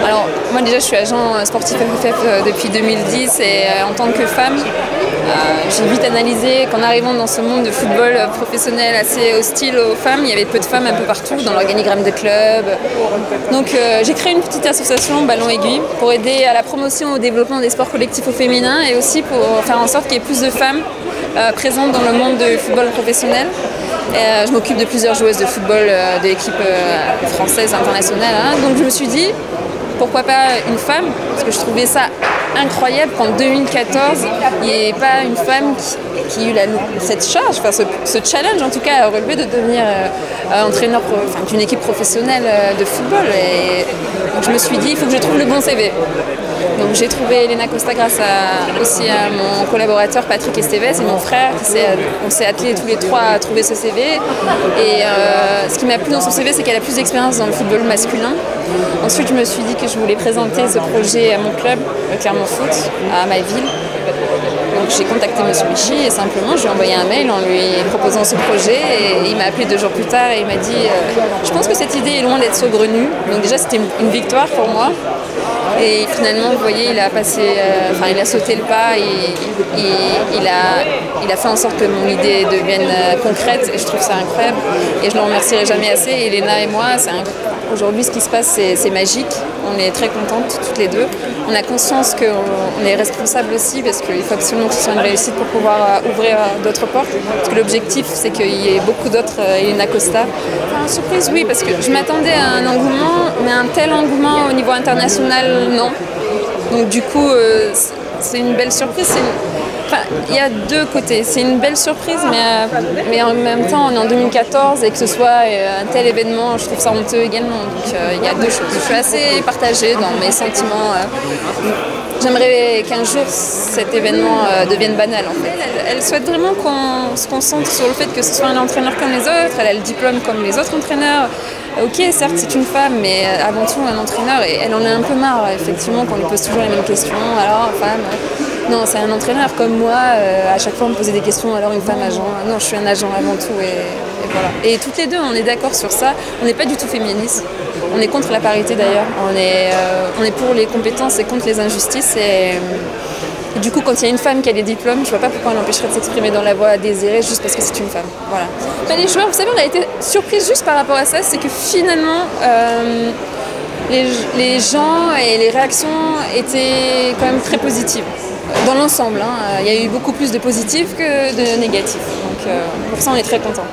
Alors, moi déjà, je suis agent sportif FFF depuis 2010 et en tant que femme, j'ai vite analysé qu'en arrivant dans ce monde de football professionnel assez hostile aux femmes, il y avait peu de femmes un peu partout dans l'organigramme de clubs. Donc j'ai créé une petite association Ballon Aiguille pour aider à la promotion et au développement des sports collectifs au féminin et aussi pour faire en sorte qu'il y ait plus de femmes présentes dans le monde du football professionnel. Je m'occupe de plusieurs joueuses de football de l'équipe française internationale. Donc je me suis dit, pourquoi pas une femme? Parce que je trouvais ça incroyable qu'en 2014, il n'y ait pas une femme qui ait eu cette charge, enfin ce challenge en tout cas à relever de devenir entraîneur d'une équipe professionnelle de football. Et donc je me suis dit, il faut que je trouve le bon CV. Donc j'ai trouvé Elena Costa grâce aussi à mon collaborateur Patrick Esteves et mon frère. On s'est attelés tous les trois à trouver ce CV. Et ce qui m'a plu dans son CV, c'est qu'elle a plus d'expérience dans le football masculin. Ensuite, je me suis dit que je voulais présenter ce projet à mon club, le Clermont Foot, à ma ville. Donc j'ai contacté M. Michi et simplement je lui ai envoyé un mail en lui proposant ce projet et il m'a appelé 2 jours plus tard et il m'a dit je pense que cette idée est loin d'être saugrenue. Donc déjà c'était une victoire pour moi. Et finalement, vous voyez, il a sauté le pas et il a fait en sorte que mon idée devienne concrète et je trouve ça incroyable. Et je ne le remercierai jamais assez. Et Elena et moi, aujourd'hui, ce qui se passe, c'est magique. On est très contentes, toutes les deux. On a conscience qu'on est responsable aussi parce qu'il faut absolument que ce soit une réussite pour pouvoir ouvrir d'autres portes. Parce que l'objectif, c'est qu'il y ait beaucoup d'autres Elena Costa. Enfin, surprise, oui, parce que je m'attendais à un engouement, mais un tel engouement au niveau international, non. Donc du coup, c'est une belle surprise. Il y a deux côtés. C'est une belle surprise, mais en même temps, on est en 2014 et que ce soit un tel événement, je trouve ça honteux également. Donc il y a deux choses. Je suis assez partagée dans mes sentiments. J'aimerais qu'un jour cet événement devienne banal en fait. Elle souhaite vraiment qu'on se concentre sur le fait que ce soit un entraîneur comme les autres, elle a le diplôme comme les autres entraîneurs. Ok, certes c'est une femme, mais avant tout un entraîneur et elle en a un peu marre effectivement qu'on lui pose toujours les mêmes questions. Alors femme, non c'est un entraîneur comme moi, à chaque fois on me posait des questions, alors une femme agent, non je suis un agent avant tout et voilà. Et toutes les deux on est d'accord sur ça, on n'est pas du tout féministes. On est contre la parité d'ailleurs, on est pour les compétences et contre les injustices et du coup quand il y a une femme qui a des diplômes, je vois pas pourquoi on l'empêcherait de s'exprimer dans la voie désirée juste parce que c'est une femme. Voilà. Mais les joueurs, vous savez, on a été surprise juste par rapport à ça, c'est que finalement les gens et les réactions étaient quand même très positives. Dans l'ensemble, il y a eu beaucoup plus de positifs que de négatifs. Donc pour ça on est très contents.